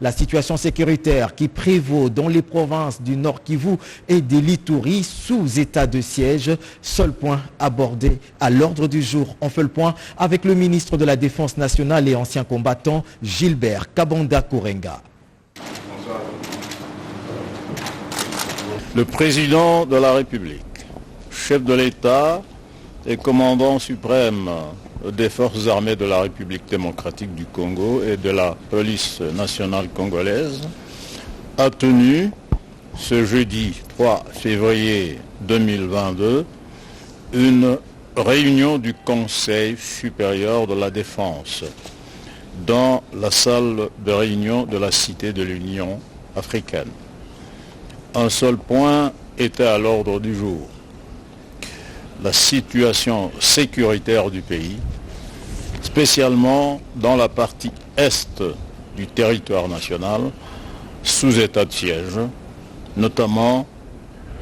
La situation sécuritaire qui prévaut dans les provinces du Nord Kivu et de l'Ituri sous état de siège. Seul point abordé à l'ordre du jour. On fait le point avec le ministre de la Défense nationale et ancien combattant Gilbert Kabanda Kourenga. Le président de la République, chef de l'État et commandant suprême des forces armées de la République démocratique du Congo et de la police nationale congolaise, a tenu ce jeudi 3 février 2022 une réunion du Conseil supérieur de la défense dans la salle de réunion de la Cité de l'Union africaine. Un seul point était à l'ordre du jour: la situation sécuritaire du pays, spécialement dans la partie est du territoire national, sous état de siège, notamment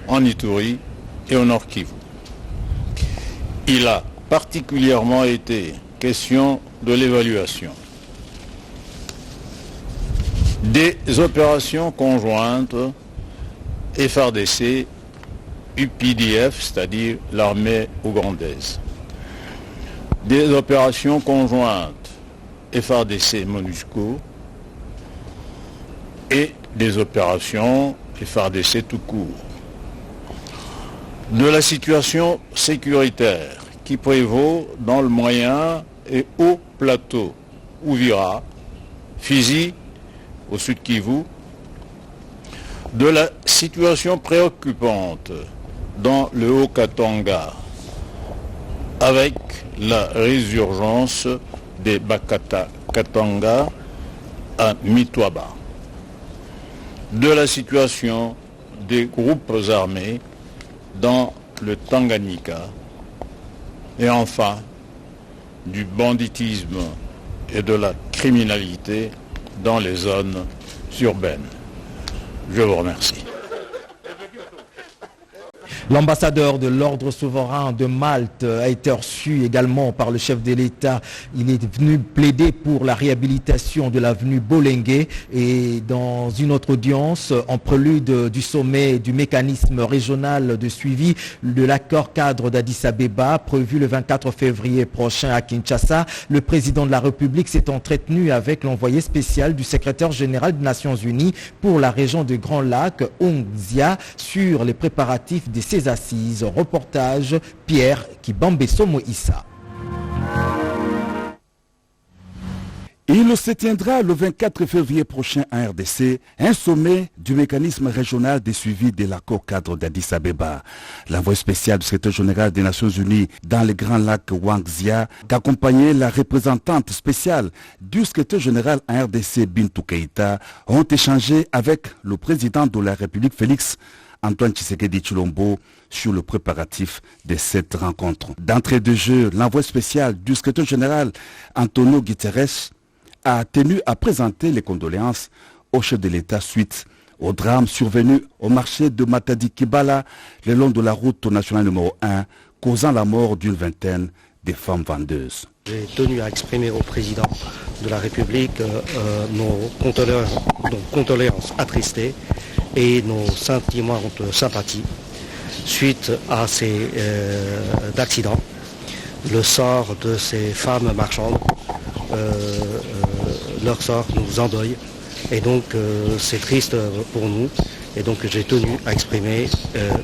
en Ituri et au Nord Kivu. Il a particulièrement été question de l'évaluation des opérations conjointes FARDC UPDF, c'est-à-dire l'armée ougandaise, des opérations conjointes FARDC MONUSCO et des opérations FARDC tout court, de la situation sécuritaire qui prévaut dans le moyen et haut plateau Ouvira, Fizi, au sud Kivu, de la situation préoccupante dans le Haut-Katanga, avec la résurgence des Bakata-Katanga à Mitwaba, de la situation des groupes armés dans le Tanganyika, et enfin du banditisme et de la criminalité dans les zones urbaines. Je vous remercie. L'ambassadeur de l'ordre souverain de Malte a été reçu également par le chef de l'État. Il est venu plaider pour la réhabilitation de l'avenue Bolengue, et dans une autre audience, en prélude du sommet du mécanisme régional de suivi de l'accord cadre d'Addis Abeba, prévu le 24 février prochain à Kinshasa, le président de la République s'est entretenu avec l'envoyé spécial du secrétaire général des Nations Unies pour la région du Grand Lac, Ongzia, sur les préparatifs de ces assises. Reportage Pierre Kibambeso Moïsa. Il se tiendra le 24 février prochain en RDC un sommet du mécanisme régional de suivi de l'accord cadre d'Addis Abeba. L'envoyé spécial du secrétaire général des Nations Unies dans le Grand Lac Wangzia, qu'accompagnait la représentante spéciale du secrétaire général en RDC Bintou Keïta, ont échangé avec le président de la République Félix Antoine Tshisekedi Tshilombo sur le préparatif de cette rencontre. D'entrée de jeu, l'envoyé spécial du secrétaire général Antonio Guterres a tenu à présenter les condoléances au chef de l'État suite au drame survenu au marché de Matadi Kibala le long de la route nationale numéro 1, causant la mort d'une vingtaine de femmes vendeuses. J'ai tenu à exprimer au président de la République nos condoléances attristées et nos sentiments de sympathie suite à ces accidents. Le sort de ces femmes marchandes, leur sort nous endeuille, et donc c'est triste pour nous, et donc j'ai tenu à exprimer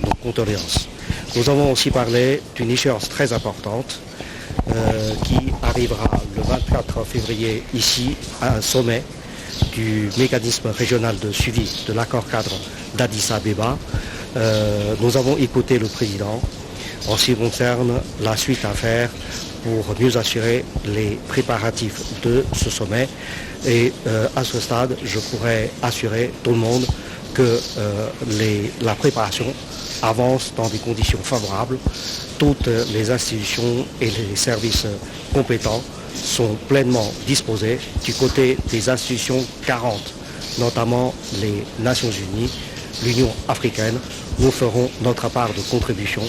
nos condoléances. Nous avons aussi parlé d'une échéance très importante qui arrivera le 24 février ici, à un sommet du mécanisme régional de suivi de l'accord cadre d'Addis Abeba. Nous avons écouté le président en ce qui concerne la suite à faire pour mieux assurer les préparatifs de ce sommet. Et à ce stade, je pourrais assurer tout le monde que la préparation avance dans des conditions favorables. Toutes les institutions et les services compétents sont pleinement disposés du côté des institutions 40, notamment les Nations Unies, l'Union africaine. Nous ferons notre part de contribution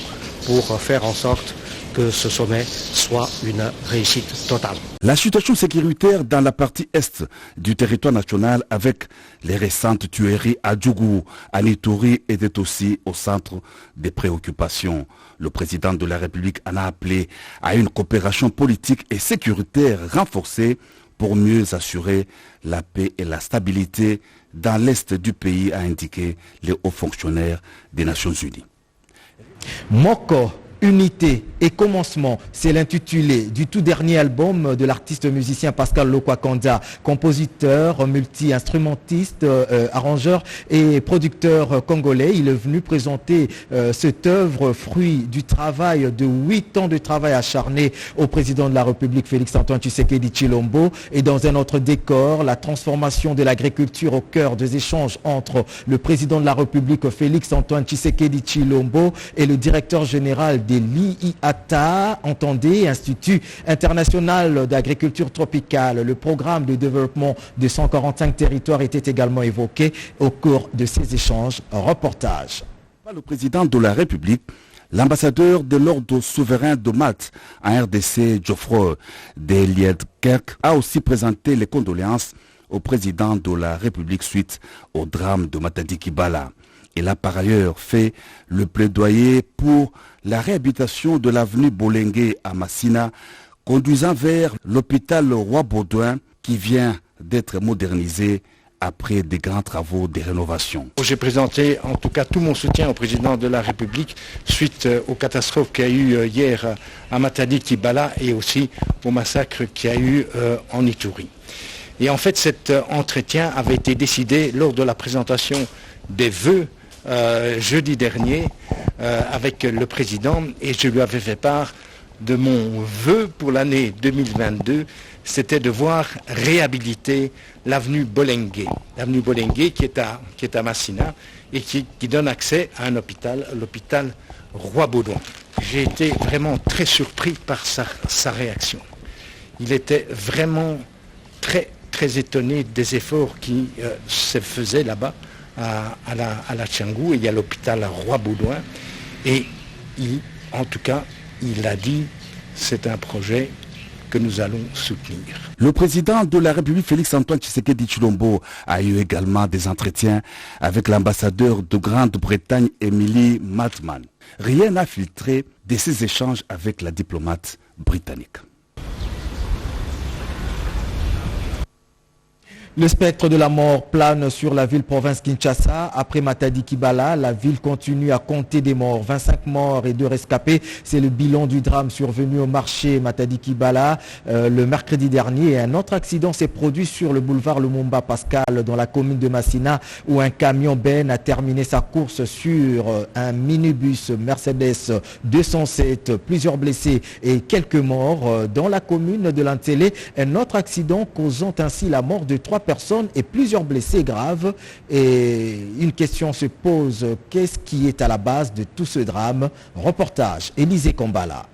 pour faire en sorte que ce sommet soit une réussite totale. La situation sécuritaire dans la partie est du territoire national avec les récentes tueries à Djougou, à Nitouri était aussi au centre des préoccupations. Le président de la République en a appelé à une coopération politique et sécuritaire renforcée pour mieux assurer la paix et la stabilité dans l'est du pays, a indiqué les hauts fonctionnaires des Nations Unies. Moko, unité et commencement, c'est l'intitulé du tout dernier album de l'artiste musicien Pascal Lokwa-Kanda, compositeur, multi-instrumentiste, arrangeur et producteur congolais. Il est venu présenter cette œuvre, fruit du travail de 8 ans de travail acharné au président de la République Félix-Antoine Tshisekedi Tshilombo. Et dans un autre décor, la transformation de l'agriculture au cœur des échanges entre le président de la République Félix-Antoine Tshisekedi Tshilombo et le directeur général de l'IIATA, entendez, Institut international d'agriculture tropicale. Le programme de développement de 145 territoires était également évoqué au cours de ces échanges. Reportage. Le président de la République, l'ambassadeur de l'ordre souverain de Malte en RDC, Geoffroy Deliedkerk, a aussi présenté les condoléances au président de la République suite au drame de Matadi Kibala. Il a par ailleurs fait le plaidoyer pour la réhabilitation de l'avenue Bolengue à Massina, conduisant vers l'hôpital Roi-Baudouin qui vient d'être modernisé après des grands travaux de rénovation. J'ai présenté en tout cas tout mon soutien au président de la République suite aux catastrophes qu'il y a eu hier à Matadi Kibala et aussi au massacre qu'il y a eu en Ituri. Et en fait cet entretien avait été décidé lors de la présentation des vœux jeudi dernier avec le président et je lui avais fait part de mon vœu pour l'année 2022, c'était de voir réhabiliter l'avenue Bolengue. L'avenue Bolengue qui est à Massina et qui donne accès à un hôpital, l'hôpital Roi-Baudouin. J'ai été vraiment très surpris par sa réaction. Il était vraiment très étonné des efforts qui se faisaient là-bas à la Tchangou, et il y a l'hôpital Roi-Baudouin et en tout cas il a dit c'est un projet que nous allons soutenir. Le président de la République Félix-Antoine Tshisekedi Tshilombo a eu également des entretiens avec l'ambassadeur de Grande-Bretagne Emily Maltman. Rien n'a filtré de ces échanges avec la diplomate britannique. Le spectre de la mort plane sur la ville-province Kinshasa. Après Matadi Kibala, la ville continue à compter des morts. 25 morts et 2 rescapés. C'est le bilan du drame survenu au marché Matadi Kibala le mercredi dernier. Et un autre accident s'est produit sur le boulevard Lumumba Pascal dans la commune de Massina où un camion Ben a terminé sa course sur un minibus Mercedes 207. Plusieurs blessés et quelques morts dans la commune de Lantélé. Un autre accident causant ainsi la mort de 3 personnes et plusieurs blessés graves. Et une question se pose, qu'est-ce qui est à la base de tout ce drame? Reportage, Élisée Kombala.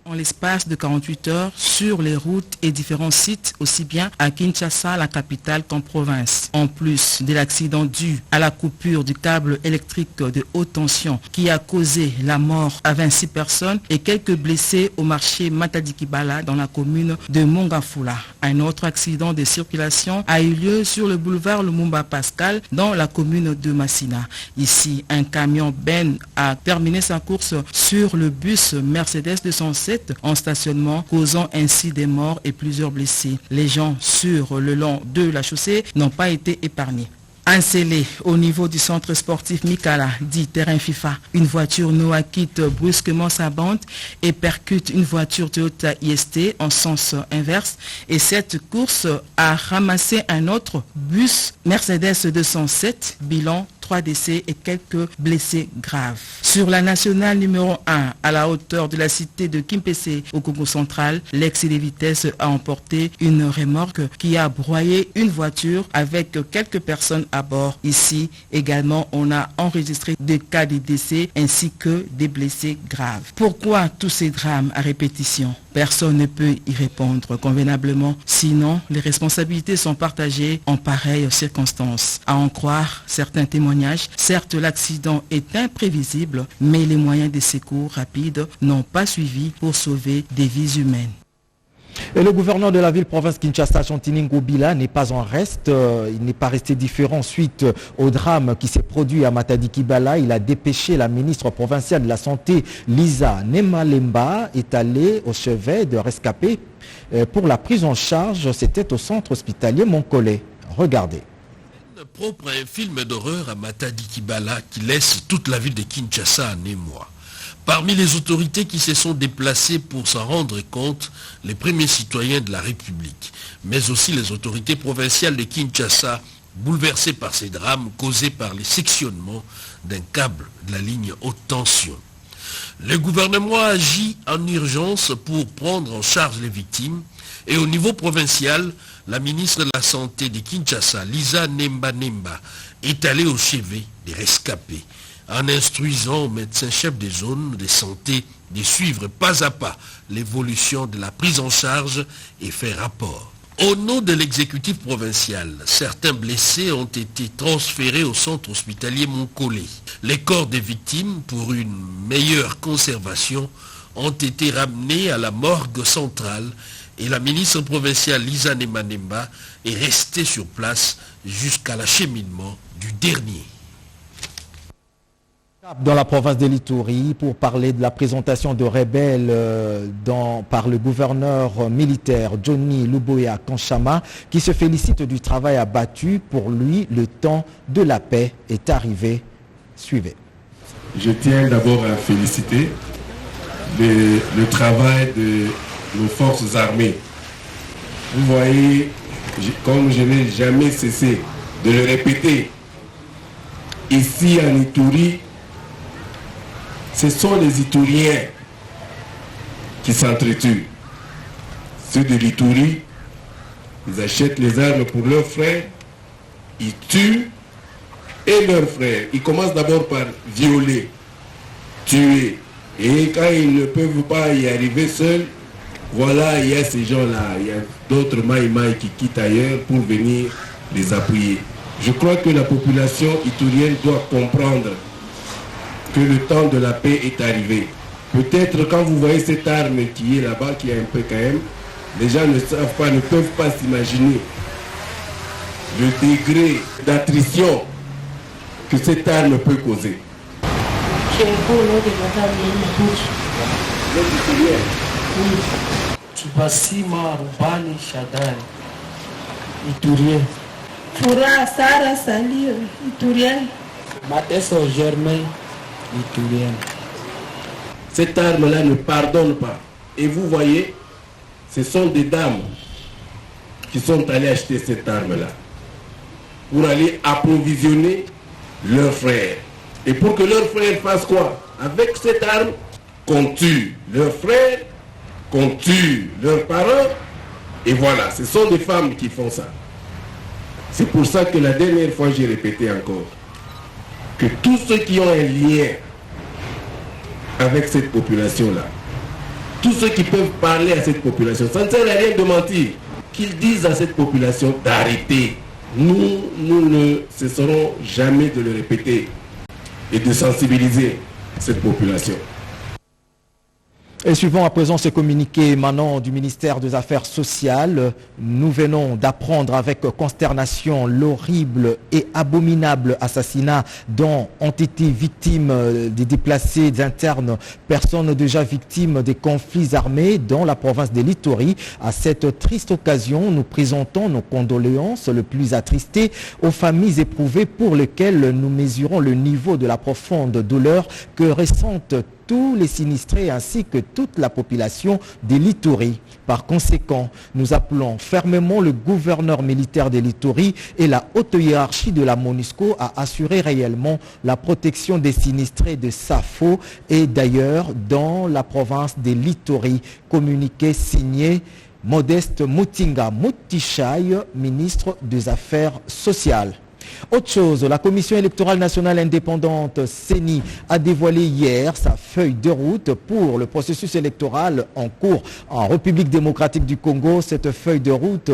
En l'espace de 48 heures, sur les routes et différents sites, aussi bien à Kinshasa, la capitale, qu'en province. En plus de l'accident dû à la coupure du câble électrique de haute tension qui a causé la mort à 26 personnes et quelques blessés au marché Matadi Kibala dans la commune de Mongafula. Un autre accident de circulation a eu lieu sur le boulevard Lumumba Pascal dans la commune de Massina. Ici, un camion Ben a terminé sa course sur le bus Mercedes 207 en stationnement, causant ainsi des morts et plusieurs blessés. Les gens sur le long de la chaussée n'ont pas été épargnés. Scellé au niveau du centre sportif Mikala, dit terrain FIFA. Une voiture Noah quitte brusquement sa bande et percute une voiture Toyota IST en sens inverse. Et cette course a ramassé un autre bus Mercedes 207, bilan 3 décès et quelques blessés graves. Sur la nationale numéro 1, à la hauteur de la cité de Kimpese au Congo central, l'excès de vitesse a emporté une remorque qui a broyé une voiture avec quelques personnes à bord. Ici également, on a enregistré des cas de décès ainsi que des blessés graves. Pourquoi tous ces drames à répétition? Personne ne peut y répondre convenablement, sinon les responsabilités sont partagées en pareilles circonstances. À en croire certains témoignages témoignage. Certes, l'accident est imprévisible, mais les moyens de secours rapides n'ont pas suivi pour sauver des vies humaines. Et le gouverneur de la ville-province Kinshasa, Chantini Ngobila, n'est pas en reste. Il n'est pas resté différent suite au drame qui s'est produit à Matadi-Kibala. Il a dépêché la ministre provinciale de la Santé, Lisa Nemalemba, est allée au chevet de rescapés pour la prise en charge. C'était au centre hospitalier Moncolé. Regardez. Propre à un film d'horreur à Matadi-Kibala qui laisse toute la ville de Kinshasa en émoi. Parmi les autorités qui se sont déplacées pour s'en rendre compte, les premiers citoyens de la République, mais aussi les autorités provinciales de Kinshasa, bouleversées par ces drames causés par les sectionnements d'un câble de la ligne haute tension. Le gouvernement agit en urgence pour prendre en charge les victimes et au niveau provincial, la ministre de la Santé de Kinshasa, Lisa Nemalemba, est allée au chevet des rescapés, en instruisant aux médecins-chefs des zones de santé de suivre pas à pas l'évolution de la prise en charge et faire rapport. Au nom de l'exécutif provincial, certains blessés ont été transférés au centre hospitalier Moncolé. Les corps des victimes, pour une meilleure conservation, ont été ramenés à la morgue centrale et la ministre provinciale Lisa Nemalemba est restée sur place jusqu'à l'acheminement du dernier. Dans la province de l'Ituri, pour parler de la présentation de rebelles par le gouverneur militaire Johnny Luboya Kanchama, qui se félicite du travail abattu. Pour lui, le temps de la paix est arrivé. Suivez. Je tiens d'abord à féliciter le travail de nos forces armées. Vous voyez, comme je n'ai jamais cessé de le répéter, ici en Ituri, ce sont les Ituriens qui s'entretuent. Ceux de l'Ituri, ils achètent les armes pour leurs frères, ils tuent et leurs frères. Ils commencent d'abord par violer, tuer. Et quand ils ne peuvent pas y arriver seuls, voilà, il y a ces gens-là, il y a d'autres maïmaï qui quittent ailleurs pour venir les appuyer. Je crois que la population iturienne doit comprendre que le temps de la paix est arrivé. Peut-être quand vous voyez cette arme qui est là-bas, qui est un peu quand même, les gens ne savent pas, ne peuvent pas s'imaginer le degré d'attrition que cette arme peut causer. Tubasima Rubani Shadari, Iturien. Fura Sara Salir, Iturien. Mateso Germain, Iturien. Cette arme-là ne pardonne pas. Et vous voyez, ce sont des dames qui sont allées acheter cette arme-là pour aller approvisionner leurs frères. Et pour que leurs frères fassent quoi? Avec cette arme, qu'on tue leurs frères, qu'on tue leurs parents. Et voilà, ce sont des femmes qui font ça. C'est pour ça que la dernière fois, j'ai répété encore, que tous ceux qui ont un lien avec cette population-là, tous ceux qui peuvent parler à cette population, ça ne sert à rien de mentir, qu'ils disent à cette population d'arrêter. Nous ne cesserons jamais de le répéter et de sensibiliser cette population. Et suivant à présent ce communiqué émanant du ministère des Affaires sociales, nous venons d'apprendre avec consternation l'horrible et abominable assassinat dont ont été victimes des déplacés internes, personnes déjà victimes des conflits armés dans la province de l'Ituri. À cette triste occasion, nous présentons nos condoléances le plus attristées aux familles éprouvées pour lesquelles nous mesurons le niveau de la profonde douleur que ressentent tous les sinistrés ainsi que toute la population de l'Ituri. Par conséquent, nous appelons fermement le gouverneur militaire de l'Ituri et la haute hiérarchie de la MONUSCO à assurer réellement la protection des sinistrés de Safo et d'ailleurs dans la province de l'Ituri. Communiqué signé Modeste Mutinga Mutishai, ministre des Affaires sociales. Autre chose, la Commission électorale nationale indépendante, CENI, a dévoilé hier sa feuille de route pour le processus électoral en cours en République démocratique du Congo. Cette feuille de route,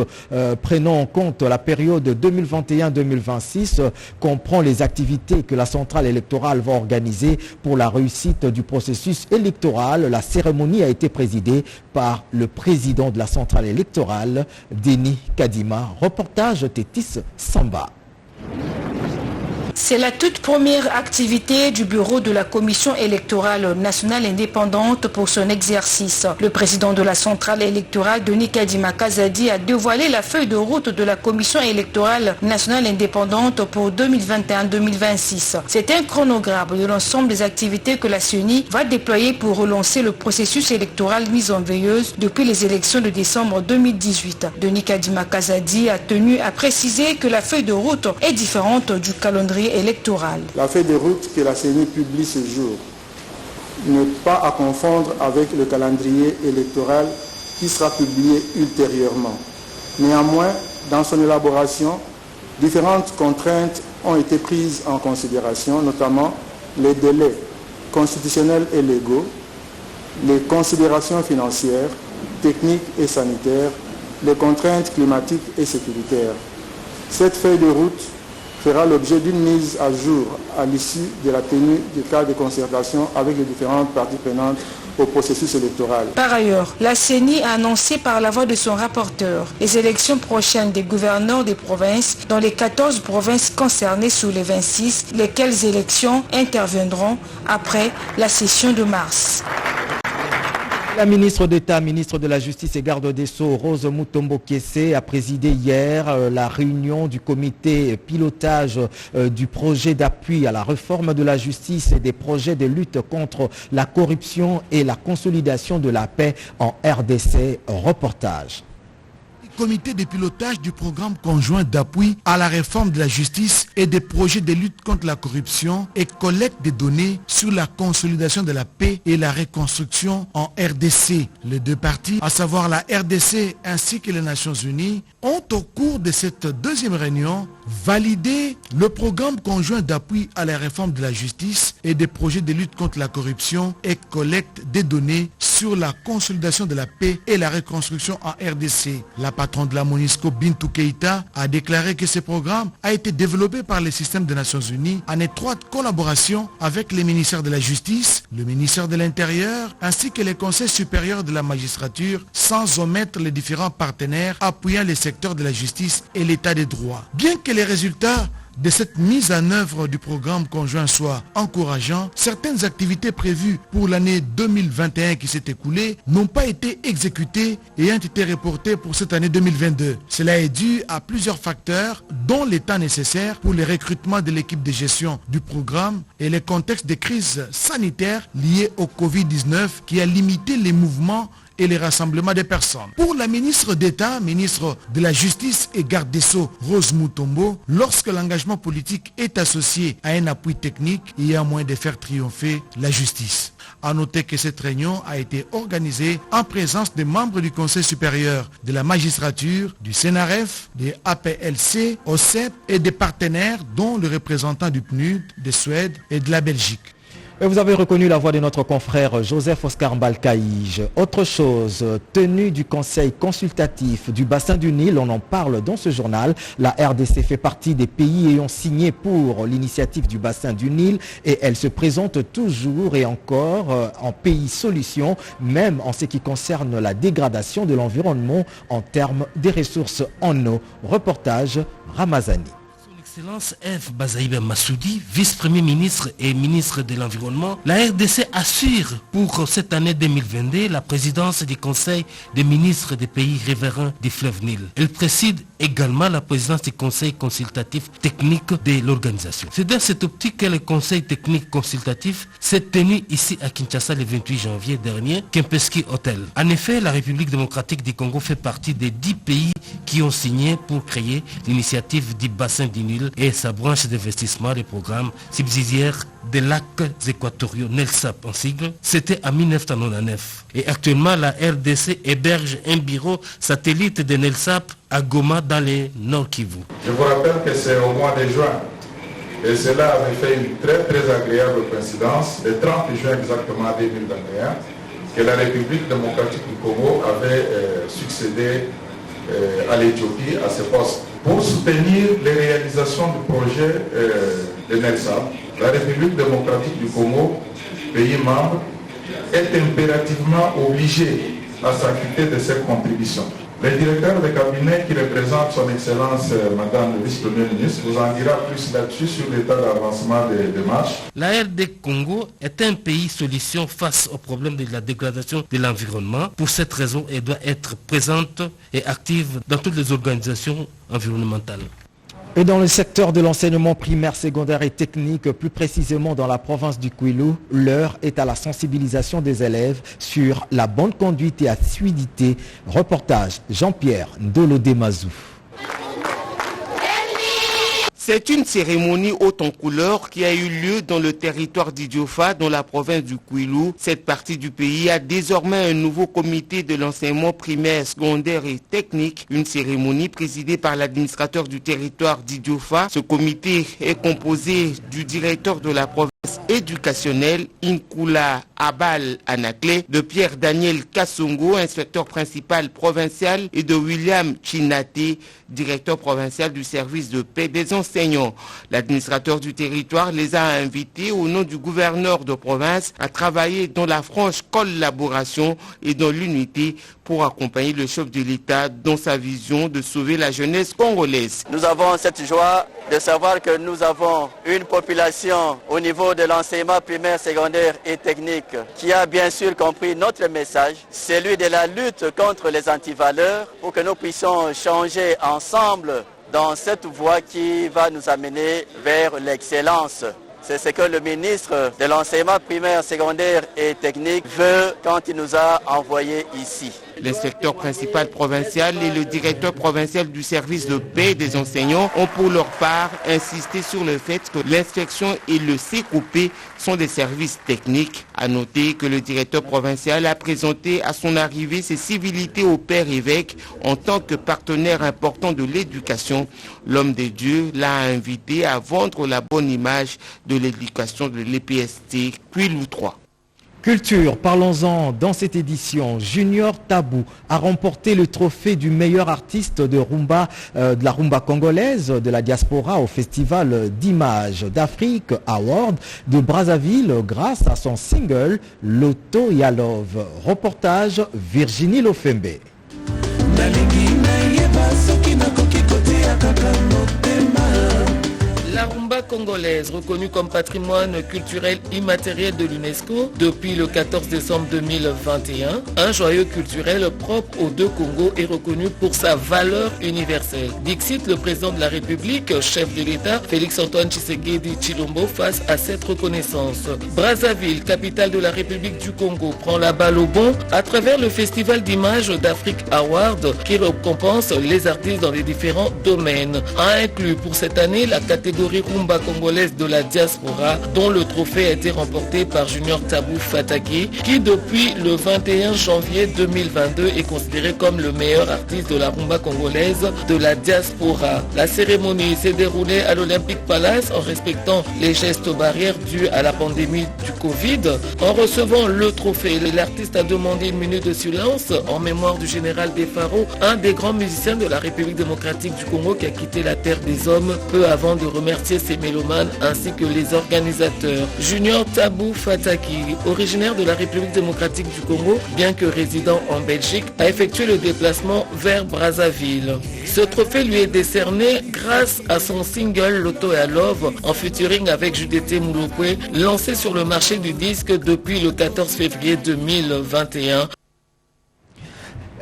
prenant en compte la période 2021-2026, comprend les activités que la centrale électorale va organiser pour la réussite du processus électoral. La cérémonie a été présidée par le président de la centrale électorale, Denis Kadima. Reportage Tétis Samba. C'est la toute première activité du bureau de la Commission électorale nationale indépendante pour son exercice. Le président de la centrale électorale, Denis Kadima Kazadi, a dévoilé la feuille de route de la Commission électorale nationale indépendante pour 2021-2026. C'est un chronogramme de l'ensemble des activités que la CENI va déployer pour relancer le processus électoral mis en veilleuse depuis les élections de décembre 2018. Denis Kadima Kazadi a tenu à préciser que la feuille de route est différente du calendrier électoral. La feuille de route que la CENI publie ce jour n'est pas à confondre avec le calendrier électoral qui sera publié ultérieurement. Néanmoins, dans son élaboration, différentes contraintes ont été prises en considération, notamment les délais constitutionnels et légaux, les considérations financières, techniques et sanitaires, les contraintes climatiques et sécuritaires. Cette feuille de route fera l'objet d'une mise à jour à l'issue de la tenue du cadre de concertation avec les différentes parties prenantes au processus électoral. Par ailleurs, la CENI a annoncé par la voix de son rapporteur les élections prochaines des gouverneurs des provinces dans les 14 provinces concernées sur les 26, lesquelles élections interviendront après la session de mars. La ministre d'État, ministre de la Justice et garde des Sceaux, Rose Mutombo Kessé, a présidé hier la réunion du comité pilotage du projet d'appui à la réforme de la justice et des projets de lutte contre la corruption et la consolidation de la paix en RDC. Reportage. Comité de pilotage du programme conjoint d'appui à la réforme de la justice et des projets de lutte contre la corruption et collecte des données sur la consolidation de la paix et la reconstruction en RDC. Les deux parties, à savoir la RDC ainsi que les Nations Unies, ont au cours de cette deuxième réunion validé le programme conjoint d'appui à la réforme de la justice et des projets de lutte contre la corruption et collecte des données sur la consolidation de la paix et la reconstruction en RDC. La patron de la MONUSCO, Bintou Keïta, a déclaré que ce programme a été développé par le système des Nations Unies en étroite collaboration avec les ministères de la Justice, le ministère de l'Intérieur, ainsi que les conseils supérieurs de la magistrature, sans omettre les différents partenaires appuyant les secteurs de la justice et l'état des droits. Bien que les résultats de cette mise en œuvre du programme conjoint soient encourageants, certaines activités prévues pour l'année 2021 qui s'est écoulée n'ont pas été exécutées et ont été reportées pour cette année 2022. Cela est dû à plusieurs facteurs, dont les temps nécessaires pour le recrutement de l'équipe de gestion du programme et le contexte de crise sanitaire liée au Covid-19 qui a limité les mouvements et les rassemblements des personnes. Pour la ministre d'État, ministre de la Justice et garde des Sceaux, Rose Mutombo, lorsque l'engagement politique est associé à un appui technique, il y a moyen de faire triompher la justice. À noter que cette réunion a été organisée en présence des membres du Conseil supérieur de la magistrature, du CNRF, des APLC, OCEP et des partenaires dont le représentant du PNUD, de Suède et de la Belgique. Et vous avez reconnu la voix de notre confrère Joseph Oscar Mbalkaïj. Autre chose, tenue du conseil consultatif du bassin du Nil, on en parle dans ce journal. La RDC fait partie des pays ayant signé pour l'initiative du bassin du Nil et elle se présente toujours et encore en pays solution, même en ce qui concerne la dégradation de l'environnement en termes des ressources en eau. Reportage Ramazani. Excellence F. Bazaïbe Massoudi, vice-premier ministre et ministre de l'Environnement, la RDC assure pour cette année 2022 la présidence du Conseil des ministres des pays riverains du fleuve Nil. Elle préside également la présidence du Conseil consultatif technique de l'organisation. C'est dans cette optique que le Conseil technique consultatif s'est tenu ici à Kinshasa le 28 janvier dernier, Kempinski Hotel. En effet, la République démocratique du Congo fait partie des 10 pays qui ont signé pour créer l'initiative du bassin du Nil Brazzaville et sa branche d'investissement des programmes subsidiaires des lacs équatoriaux, NELSAP en sigle. C'était en 1999. Et actuellement, la RDC héberge un bureau satellite de NELSAP à Goma dans les Nord Kivu. Je vous rappelle que c'est au mois de juin. Et cela avait fait une très agréable coïncidence, le 30 juin exactement 2021, que la République démocratique du Congo avait succédé à l'Éthiopie à ce poste. Pour soutenir les réalisations du projet de NELSAP, la République démocratique du Congo, pays membre, est impérativement obligée à s'acquitter de cette contribution. Le directeur de cabinet qui représente son Excellence Madame le Vice-Premier ministre vous en dira plus là-dessus sur l'état d'avancement des démarches. La RD Congo est un pays solution face au problème de la dégradation de l'environnement. Pour cette raison, elle doit être présente et active dans toutes les organisations environnementales. Et dans le secteur de l'enseignement primaire, secondaire et technique, plus précisément dans la province du Kwilu, l'heure est à la sensibilisation des élèves sur la bonne conduite et assiduité. Reportage Jean-Pierre Ndolodemazou. C'est une cérémonie haute en couleur qui a eu lieu dans le territoire d'Idiofa, dans la province du Kwilu. Cette partie du pays a désormais un nouveau comité de l'enseignement primaire, secondaire et technique. Une cérémonie présidée par l'administrateur du territoire d'Idiofa. Ce comité est composé du directeur de la province éducationnelle, Inkula Abal Anakle, de Pierre-Daniel Kassongo, inspecteur principal provincial, et de William Chinate, directeur provincial du service de paix des enseignants. L'administrateur du territoire les a invités au nom du gouverneur de province à travailler dans la franche collaboration et dans l'unité pour accompagner le chef de l'État dans sa vision de sauver la jeunesse congolaise. Nous avons cette joie de savoir que nous avons une population au niveau de l'enseignement primaire, secondaire et technique qui a bien sûr compris notre message, celui de la lutte contre les antivaleurs pour que nous puissions changer ensemble dans cette voie qui va nous amener vers l'excellence. C'est ce que le ministre de l'enseignement primaire, secondaire et technique veut quand il nous a envoyés ici. L'inspecteur principal provincial et le directeur provincial du service de paix des enseignants ont pour leur part insisté sur le fait que l'inspection et le CQP sont des services techniques. À noter que le directeur provincial a présenté à son arrivée ses civilités au père évêque en tant que partenaire important de l'éducation. L'homme de Dieu l'a invité à vendre la bonne image de l'éducation de l'EPST Kwilu 3. Culture, parlons-en dans cette édition. Junior Tabou a remporté le trophée du meilleur artiste de rumba, de la rumba congolaise de la diaspora au festival d'images d'Afrique Award de Brazzaville grâce à son single Loto Yalove. Reportage Virginie Lofembe. La rumba congolaise, reconnue comme patrimoine culturel immatériel de l'UNESCO depuis le 14 décembre 2021, un joyau culturel propre aux deux Congos est reconnu pour sa valeur universelle. Dixit, le président de la République, chef de l'État, Félix-Antoine Tshisekedi Tshilombo, face à cette reconnaissance. Brazzaville, capitale de la République du Congo, prend la balle au bond à travers le festival d'images d'Afrique Award qui récompense les artistes dans les différents domaines. A inclus pour cette année la catégorie rumba congolaise de la diaspora, dont le trophée a été remporté par Junior Tabou Fataki, qui depuis le 21 janvier 2022 est considéré comme le meilleur artiste de la rumba congolaise de la diaspora. La cérémonie s'est déroulée à l'Olympic Palace en respectant les gestes barrières dus à la pandémie du Covid. En recevant le trophée, l'artiste a demandé une minute de silence en mémoire du général Defaro, un des grands musiciens de la République démocratique du Congo qui a quitté la terre des hommes peu avant de remercier ses mélomanes ainsi que les organisateurs. Junior Tabou Fataki, originaire de la République démocratique du Congo, bien que résident en Belgique, a effectué le déplacement vers Brazzaville. Ce trophée lui est décerné grâce à son single Loto Yalove en featuring avec Judith Moulopwe, lancé sur le marché du disque depuis le 14 février 2021.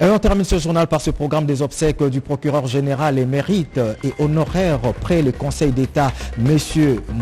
Et on termine ce journal par ce programme des obsèques du procureur général émérite et honoraire près le Conseil d'État, M.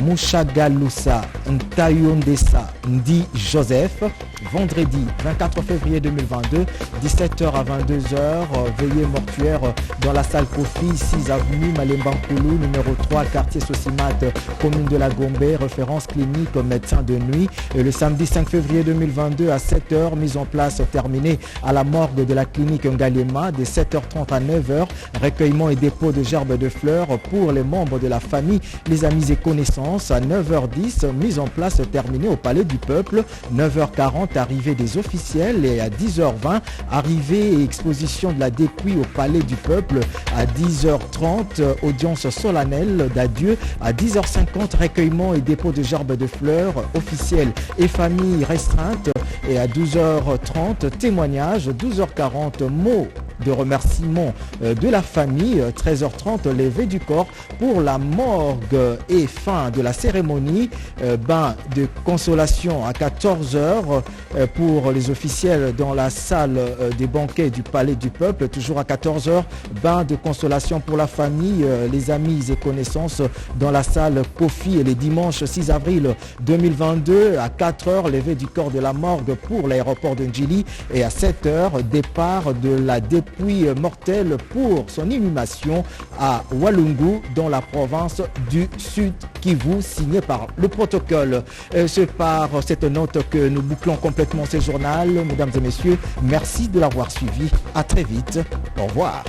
Mouchagaloussa Ntayondessa Ndi Joseph, vendredi 24 février 2022, 17h à 22h, veillée mortuaire dans la salle Kofi, 6 avenue Malembankoulou, numéro 3, quartier Sosimat, commune de la Gombe, référence clinique médecin de nuit. Et le samedi 5 février 2022 à 7h, mise en place terminée à la morgue de la clinique Ngalema, de 7h30 à 9h, recueillement et dépôt de gerbes de fleurs pour les membres de la famille, les amis et connaissances. À 9h10, mise en place terminée au Palais du Peuple. 9h40, arrivée des officiels. Et à 10h20, arrivée et exposition de la dépouille au Palais du Peuple. À 10h30, audience solennelle d'adieu. À 10h50, recueillement et dépôt de gerbes de fleurs officiels et famille restreinte. Et à 12h30, témoignage. 12h40, mots de remerciement de la famille. 13h30, levée du corps pour la morgue et fin de la cérémonie. Bain de consolation à 14h pour les officiels dans la salle des banquets du Palais du Peuple. Toujours à 14h, bain de consolation pour la famille, les amis et connaissances dans la salle Kofi. Et les dimanches 6 avril 2022 à 4h, levée du corps de la morgue pour l'aéroport de Ndjili. Et à 7h, départ de la dépouille mortelle pour son inhumation à Walungu dans la province du Sud Kivu, signé par le protocole. C'est par cette note que nous bouclons complètement ce journal. Mesdames et messieurs, merci de l'avoir suivi. À très vite. Au revoir.